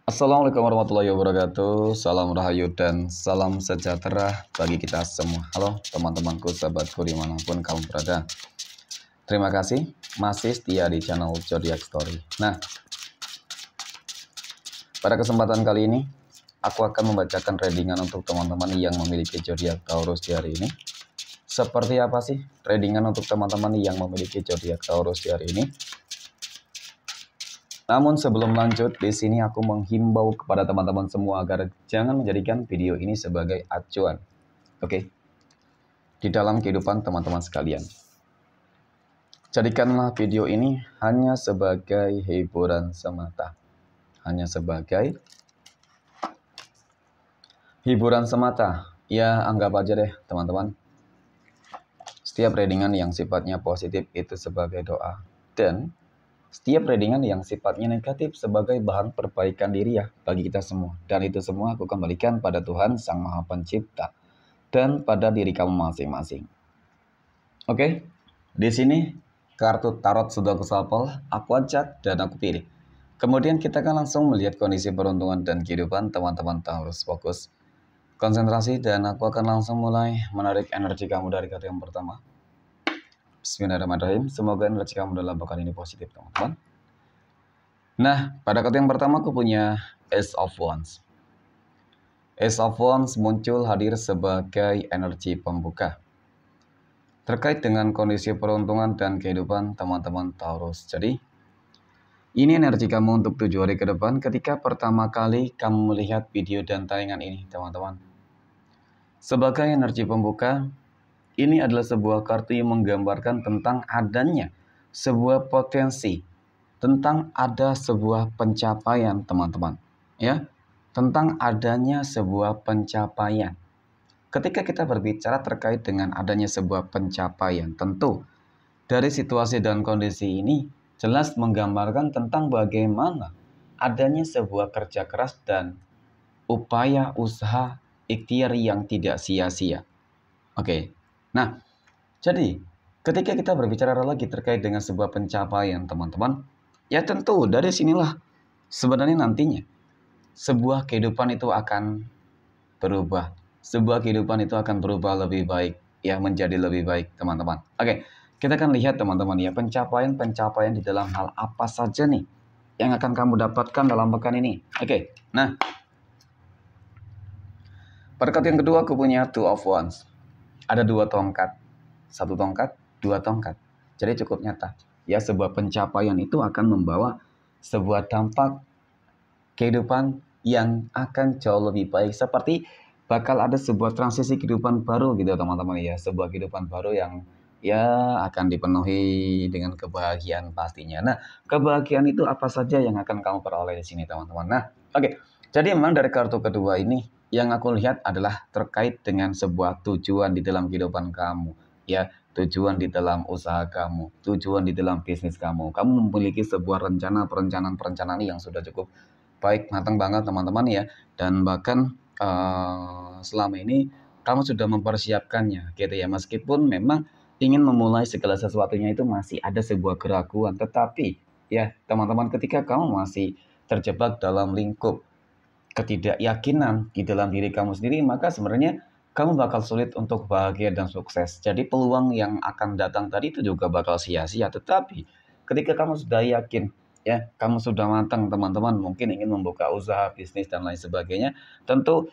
Assalamualaikum warahmatullahi wabarakatuh. Salam rahayu dan salam sejahtera bagi kita semua. Halo teman-temanku, sahabatku dimanapun kamu berada. Terima kasih masih setia di channel Zodiac Story. Nah, pada kesempatan kali ini aku akan membacakan readingan untuk teman-teman yang memiliki zodiak Taurus di hari ini. Seperti apa sih readingan untuk teman-teman yang memiliki zodiak Taurus di hari ini? Namun sebelum lanjut, di sini aku menghimbau kepada teman-teman semua agar jangan menjadikan video ini sebagai acuan. Oke? Di dalam kehidupan teman-teman sekalian. Jadikanlah video ini hanya sebagai hiburan semata. Hanya sebagai hiburan semata. Ya, anggap aja deh teman-teman. Setiap readingan yang sifatnya positif itu sebagai doa. Dan setiap readingan yang sifatnya negatif sebagai bahan perbaikan diri ya bagi kita semua. Dan itu semua aku kembalikan pada Tuhan Sang Maha Pencipta dan pada diri kamu masing-masing. Oke, di sini kartu tarot sudah aku shuffle, aku acak dan aku pilih. Kemudian kita akan langsung melihat kondisi peruntungan dan kehidupan teman-teman Taurus. Fokus, konsentrasi, dan aku akan langsung mulai menarik energi kamu dari kartu yang pertama. Bismillahirrahmanirrahim. Semoga energi kamu dalam pekan ini positif, teman-teman. Nah, pada kartu yang pertama aku punya Ace of Wands. Ace of Wands muncul hadir sebagai energi pembuka terkait dengan kondisi peruntungan dan kehidupan teman-teman Taurus. Jadi, ini energi kamu untuk 7 hari ke depan ketika pertama kali kamu melihat video dan tayangan ini, teman-teman. Sebagai energi pembuka, ini adalah sebuah kartu yang menggambarkan tentang adanya sebuah potensi, tentang ada sebuah pencapaian, teman-teman. Ya, tentang adanya sebuah pencapaian. Ketika kita berbicara terkait dengan adanya sebuah pencapaian, tentu dari situasi dan kondisi ini jelas menggambarkan tentang bagaimana adanya sebuah kerja keras dan upaya usaha ikhtiar yang tidak sia-sia. Oke. Nah, jadi ketika kita berbicara lagi terkait dengan sebuah pencapaian, teman-teman, ya tentu dari sinilah sebenarnya nantinya sebuah kehidupan itu akan berubah. Sebuah kehidupan itu akan berubah lebih baik, ya menjadi lebih baik, teman-teman. Oke, kita akan lihat teman-teman ya pencapaian-pencapaian di dalam hal apa saja nih yang akan kamu dapatkan dalam pekan ini. Oke, nah pada kartu yang kedua aku punya Two of Wands. Ada 2 tongkat, 1 tongkat, 2 tongkat. Jadi cukup nyata. Ya, sebuah pencapaian itu akan membawa sebuah dampak kehidupan yang akan jauh lebih baik. Seperti bakal ada sebuah transisi kehidupan baru gitu teman-teman ya. Sebuah kehidupan baru yang ya akan dipenuhi dengan kebahagiaan pastinya. Nah, kebahagiaan itu apa saja yang akan kamu peroleh di sini teman-teman. Nah, oke. Jadi memang dari kartu kedua ini yang aku lihat adalah terkait dengan sebuah tujuan di dalam kehidupan kamu. Ya, tujuan di dalam usaha kamu, tujuan di dalam bisnis kamu. Kamu memiliki sebuah perencanaan yang sudah cukup baik, matang banget teman-teman ya. Dan bahkan selama ini kamu sudah mempersiapkannya gitu ya. Meskipun memang ingin memulai segala sesuatunya itu masih ada sebuah keraguan. Tetapi ya teman-teman, ketika kamu masih terjebak dalam lingkup ketidakyakinan di dalam diri kamu sendiri, maka sebenarnya kamu bakal sulit untuk bahagia dan sukses. Jadi peluang yang akan datang tadi itu juga bakal sia-sia. Tetapi ketika kamu sudah yakin, ya kamu sudah matang teman-teman, mungkin ingin membuka usaha, bisnis dan lain sebagainya, tentu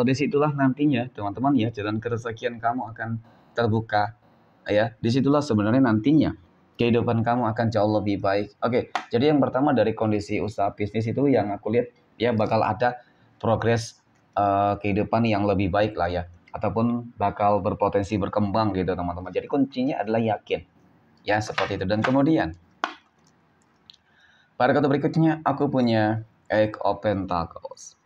disitulah nantinya teman-teman ya jalan kerezekian kamu akan terbuka. Ya, disitulah sebenarnya nantinya kehidupan kamu akan jauh lebih baik. Oke, jadi yang pertama dari kondisi usaha bisnis itu yang aku lihat ya bakal ada progres kehidupan yang lebih baik lah ya, ataupun bakal berpotensi berkembang gitu teman-teman. Jadi kuncinya adalah yakin ya, seperti itu. Dan kemudian pada kartu berikutnya aku punya Eight of Pentacles.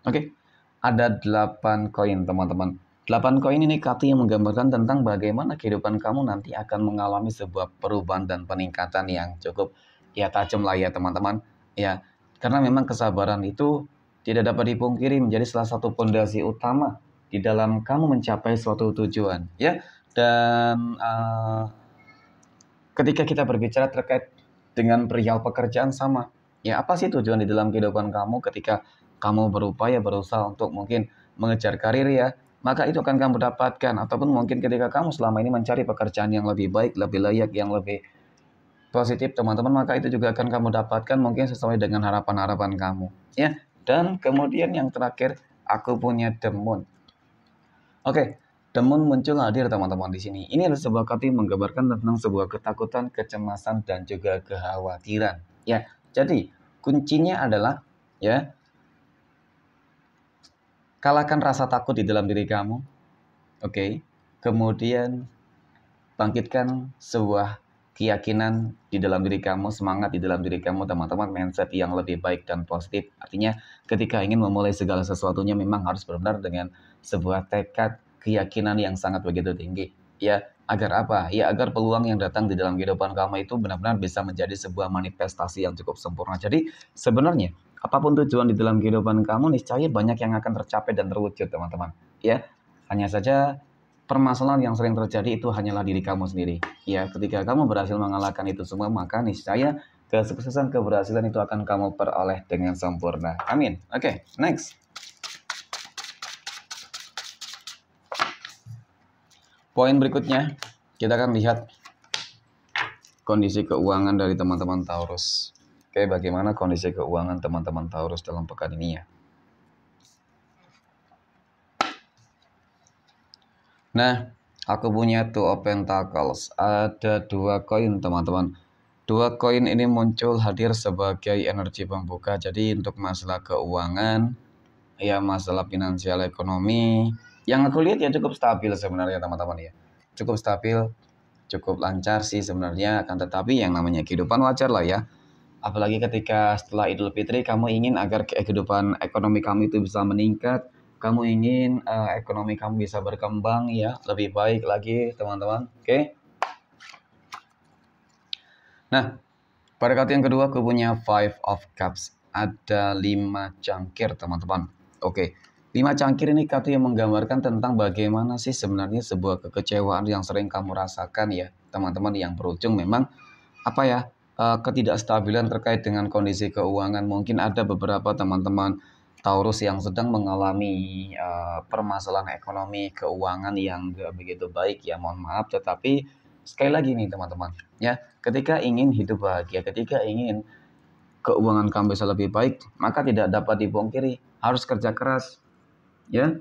Oke, ada 8 koin teman-teman. 8 koin ini kartu yang menggambarkan tentang bagaimana kehidupan kamu nanti akan mengalami sebuah perubahan dan peningkatan yang cukup ya tajam lah ya teman-teman. Ya, karena memang kesabaran itu tidak dapat dipungkiri menjadi salah satu pondasi utama di dalam kamu mencapai suatu tujuan. Ya, dan ketika kita berbicara terkait dengan perihal pekerjaan sama. Ya, apa sih tujuan di dalam kehidupan kamu ketika kamu berupaya berusaha untuk mungkin mengejar karir ya, maka itu akan kamu dapatkan. Ataupun mungkin ketika kamu selama ini mencari pekerjaan yang lebih baik, lebih layak, yang lebih positif teman-teman, maka itu juga akan kamu dapatkan mungkin sesuai dengan harapan-harapan kamu. Ya, dan kemudian yang terakhir, aku punya The Moon. Oke, The Moon muncul hadir teman-teman di sini. Ini adalah sebuah kartu yang menggambarkan tentang sebuah ketakutan, kecemasan, dan juga kekhawatiran. Ya, jadi kuncinya adalah ya, kalahkan rasa takut di dalam diri kamu. Oke. Kemudian bangkitkan sebuah keyakinan di dalam diri kamu, semangat di dalam diri kamu, teman-teman, mindset yang lebih baik dan positif. Artinya, ketika ingin memulai segala sesuatunya memang harus benar-benar dengan sebuah tekad, keyakinan yang sangat begitu tinggi. Ya, agar apa? Ya, agar peluang yang datang di dalam kehidupan kamu itu benar-benar bisa menjadi sebuah manifestasi yang cukup sempurna. Jadi, sebenarnya apapun tujuan di dalam kehidupan kamu, niscaya banyak yang akan tercapai dan terwujud, teman-teman. Ya, hanya saja permasalahan yang sering terjadi itu hanyalah diri kamu sendiri. Ya, ketika kamu berhasil mengalahkan itu semua, maka niscaya kesuksesan, keberhasilan itu akan kamu peroleh dengan sempurna. Amin. Oke, next. Poin berikutnya, kita akan lihat kondisi keuangan dari teman-teman Taurus. Oke, bagaimana kondisi keuangan teman-teman Taurus dalam pekan ini ya? Nah, aku punya Two of Pentacles. Ada 2 koin, teman-teman. 2 koin ini muncul hadir sebagai energi pembuka. Jadi untuk masalah keuangan, ya masalah finansial ekonomi, yang aku lihat ya cukup stabil sebenarnya, teman-teman ya. Cukup stabil, cukup lancar sih sebenarnya. Akan tetapi yang namanya kehidupan wajar lah ya. Apalagi ketika setelah Idul Fitri kamu ingin agar kehidupan ekonomi kamu itu bisa meningkat, kamu ingin ekonomi kamu bisa berkembang ya, lebih baik lagi teman-teman. Oke. Nah, pada kartu yang kedua aku punya Five of Cups. Ada 5 cangkir teman-teman. Oke. 5 cangkir ini kartu yang menggambarkan tentang bagaimana sih sebenarnya sebuah kekecewaan yang sering kamu rasakan ya, teman-teman, yang berujung memang apa ya, ketidakstabilan terkait dengan kondisi keuangan. Mungkin ada beberapa teman-teman Taurus yang sedang mengalami permasalahan ekonomi keuangan yang gak begitu baik ya, mohon maaf. Tetapi sekali lagi nih teman-teman ya, ketika ingin hidup bahagia, ketika ingin keuangan kamu bisa lebih baik, maka tidak dapat dipungkiri harus kerja keras ya,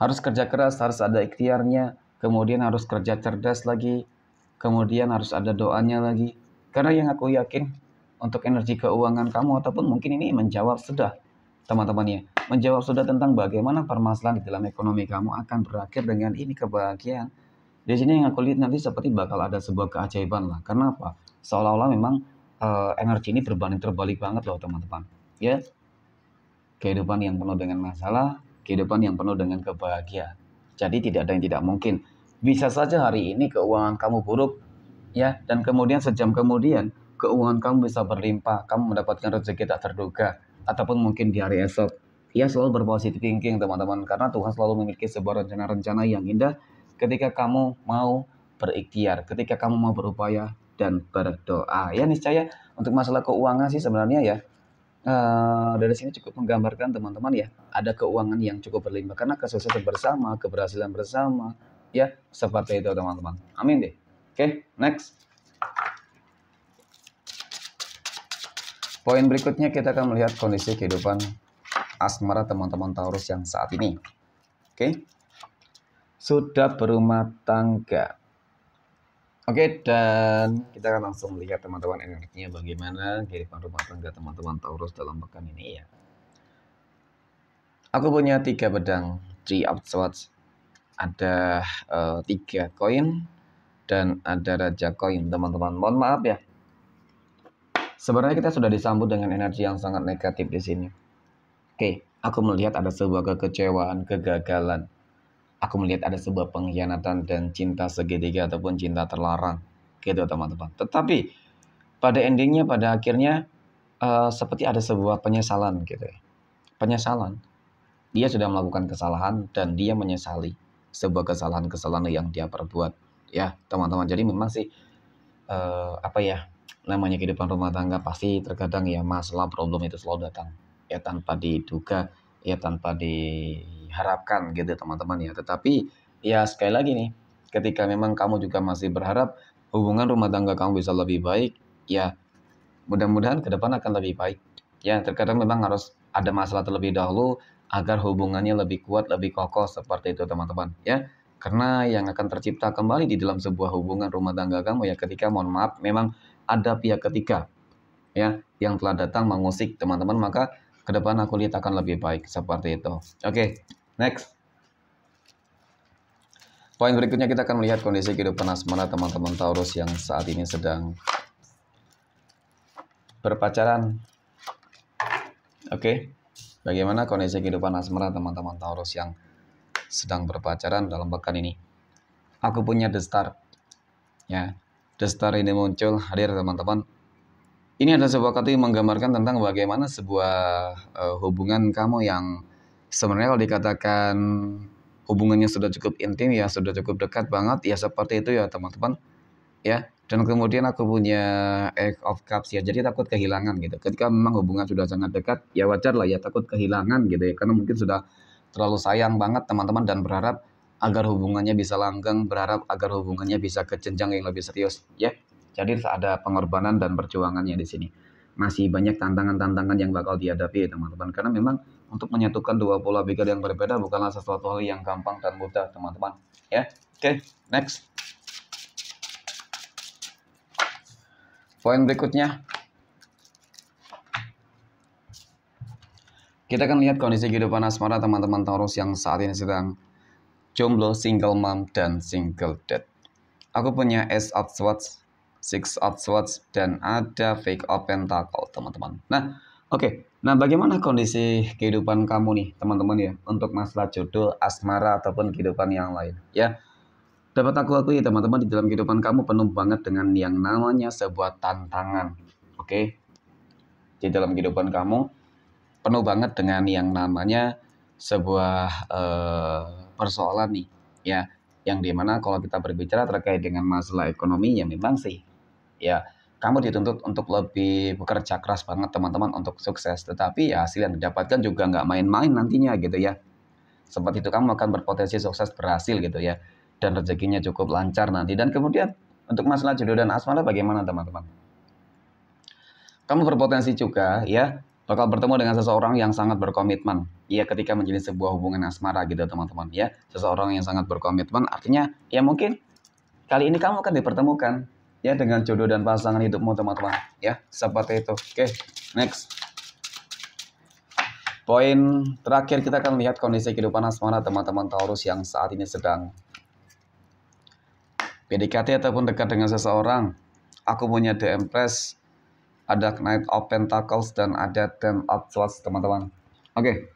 harus kerja keras, harus ada ikhtiarnya, kemudian harus kerja cerdas lagi, kemudian harus ada doanya lagi. Karena yang aku yakin untuk energi keuangan kamu, ataupun mungkin ini menjawab sudah teman-teman ya, menjawab sudah tentang bagaimana permasalahan di dalam ekonomi kamu akan berakhir dengan ini kebahagiaan. Di sini yang aku lihat nanti seperti bakal ada sebuah keajaiban lah. Karena apa? Seolah-olah memang energi ini berbanding terbalik banget loh teman-teman. Ya, kehidupan yang penuh dengan masalah, kehidupan yang penuh dengan kebahagiaan. Jadi tidak ada yang tidak mungkin. Bisa saja hari ini keuangan kamu buruk, ya, dan kemudian sejam kemudian keuangan kamu bisa berlimpah, kamu mendapatkan rezeki tak terduga, ataupun mungkin di hari esok. Ya, selalu berpositif thinking teman-teman, karena Tuhan selalu memiliki sebuah rencana-rencana yang indah ketika kamu mau berikhtiar, ketika kamu mau berupaya dan berdoa. Ya, niscaya untuk masalah keuangan sih sebenarnya ya, dari sini cukup menggambarkan teman-teman ya, ada keuangan yang cukup berlimpah karena kesuksesan bersama, keberhasilan bersama, ya seperti itu teman-teman. Amin deh. Oke, next. Poin berikutnya kita akan melihat kondisi kehidupan asmara teman-teman Taurus yang saat ini. Oke, sudah berumah tangga. Oke, dan kita akan langsung melihat teman-teman energinya bagaimana kehidupan rumah tangga teman-teman Taurus dalam pekan ini ya. Aku punya 3 pedang, 3 of Swords, ada 3 koin, dan ada raja koin teman-teman. Mohon maaf ya, sebenarnya kita sudah disambut dengan energi yang sangat negatif di sini. Oke, aku melihat ada sebuah kekecewaan, kegagalan. Aku melihat ada sebuah pengkhianatan dan cinta segitiga ataupun cinta terlarang, gitu teman-teman. Tetapi pada endingnya, pada akhirnya seperti ada sebuah penyesalan gitu ya. Penyesalan. Dia sudah melakukan kesalahan dan dia menyesali sebuah kesalahan-kesalahan yang dia perbuat. Ya teman-teman, jadi memang sih apa ya, namanya kehidupan rumah tangga pasti terkadang ya masalah problem itu selalu datang ya tanpa diduga ya tanpa diharapkan gitu teman-teman ya. Tetapi ya sekali lagi nih, ketika memang kamu juga masih berharap hubungan rumah tangga kamu bisa lebih baik, ya mudah-mudahan ke depan akan lebih baik. Ya terkadang memang harus ada masalah terlebih dahulu agar hubungannya lebih kuat, lebih kokoh seperti itu teman-teman ya. Karena yang akan tercipta kembali di dalam sebuah hubungan rumah tangga kamu ya ketika mohon maaf memang ada pihak ketiga ya yang telah datang mengusik teman-teman, maka ke depan aku lihat akan lebih baik seperti itu. Oke, next. Poin berikutnya kita akan melihat kondisi kehidupan asmara teman-teman Taurus yang saat ini sedang berpacaran. Oke. Bagaimana kondisi kehidupan asmara teman-teman Taurus yang sedang berpacaran dalam pekan ini? Aku punya The Star. Ya. The Star ini muncul hadir teman-teman. Ini adalah sebuah kartu yang menggambarkan tentang bagaimana sebuah hubungan kamu yang sebenarnya kalau dikatakan hubungannya sudah cukup intim ya, sudah cukup dekat banget ya seperti itu ya teman-teman ya. Dan kemudian aku punya Eight of Cups ya, jadi takut kehilangan gitu. Ketika memang hubungan sudah sangat dekat ya wajar lah ya takut kehilangan gitu ya, karena mungkin sudah terlalu sayang banget teman-teman dan berharap agar hubungannya bisa langgeng, berharap agar hubungannya bisa ke jenjang yang lebih serius ya. Jadi ada pengorbanan dan perjuangannya di sini. Masih banyak tantangan-tantangan yang bakal dihadapi teman-teman. Karena memang untuk menyatukan dua pola pikir yang berbeda bukanlah sesuatu hal yang gampang dan mudah teman-teman. Ya, oke, next. Poin berikutnya, kita akan lihat kondisi kehidupan asmara teman-teman Taurus yang saat ini sedang jomblo, single mom, dan single dad. Aku punya Ace of Swords, Six of Swords, dan ada Fake of Pentacle, teman-teman. Nah, oke. Nah, bagaimana kondisi kehidupan kamu nih, teman-teman ya, untuk masalah jodoh, asmara, ataupun kehidupan yang lain, ya. Dapat aku akui, teman-teman, di dalam kehidupan kamu penuh banget dengan yang namanya sebuah tantangan, oke? Di dalam kehidupan kamu penuh banget dengan yang namanya sebuah persoalan nih, ya, yang dimana kalau kita berbicara terkait dengan masalah ekonomi ya memang sih, ya kamu dituntut untuk lebih bekerja keras banget teman-teman untuk sukses, tetapi ya hasil yang didapatkan juga nggak main-main nantinya gitu ya. Seperti itu kamu akan berpotensi sukses berhasil gitu ya, dan rezekinya cukup lancar nanti. Dan kemudian untuk masalah jodoh dan asmara bagaimana teman-teman? Kamu berpotensi juga ya bakal bertemu dengan seseorang yang sangat berkomitmen. Ya ketika menjalin sebuah hubungan asmara gitu teman-teman ya. Seseorang yang sangat berkomitmen artinya ya mungkin kali ini kamu akan dipertemukan ya dengan jodoh dan pasangan hidupmu teman-teman ya. Seperti itu. Oke, next. Poin terakhir kita akan lihat kondisi kehidupan asmara teman-teman Taurus yang saat ini sedang PDKT ataupun dekat dengan seseorang. Aku punya The Empress, ada Knight of Pentacles, dan ada Ten of Swords teman-teman. Oke.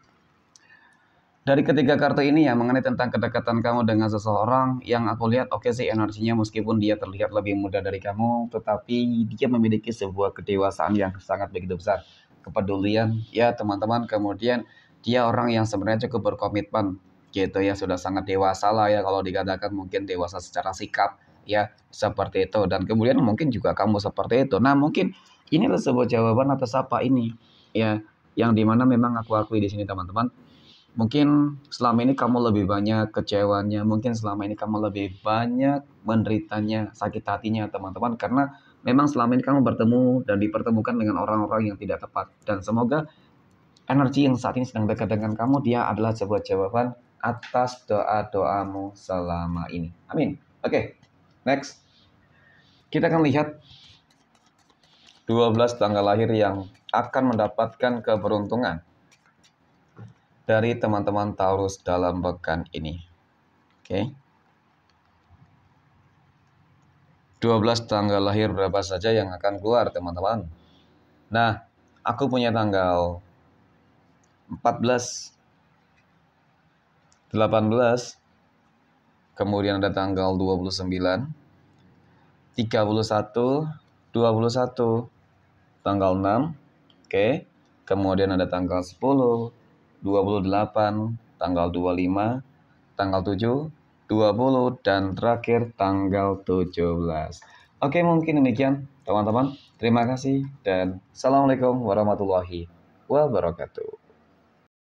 Dari ketiga kartu ini ya mengenai tentang kedekatan kamu dengan seseorang yang aku lihat oke sih energinya meskipun dia terlihat lebih muda dari kamu, tetapi dia memiliki sebuah kedewasaan yang sangat begitu besar. Kepedulian ya teman-teman, kemudian dia orang yang sebenarnya cukup berkomitmen gitu ya, sudah sangat dewasa lah ya kalau dikatakan, mungkin dewasa secara sikap ya seperti itu, dan kemudian mungkin juga kamu seperti itu. Nah mungkin ini adalah sebuah jawaban atas apa ini ya, yang dimana memang aku akui di sini teman-teman. Mungkin selama ini kamu lebih banyak kecewanya, mungkin selama ini kamu lebih banyak menderitanya, sakit hatinya teman-teman, karena memang selama ini kamu bertemu dan dipertemukan dengan orang-orang yang tidak tepat. Dan semoga energi yang saat ini sedang dekat dengan kamu, dia adalah sebuah jawaban atas doa-doamu selama ini. Amin. Oke, next. Kita akan lihat 12 tanggal lahir yang akan mendapatkan keberuntungan dari teman-teman Taurus dalam pekan ini. Oke. 12 tanggal lahir berapa saja yang akan keluar, teman-teman? Nah, aku punya tanggal 14, 18, kemudian ada tanggal 29, 31, 21, tanggal 6, oke. Kemudian ada tanggal 10, 28, tanggal 25, tanggal 7, 20, dan terakhir tanggal 17. Oke, mungkin demikian Teman-teman, terima kasih dan Assalamualaikum warahmatullahi wabarakatuh.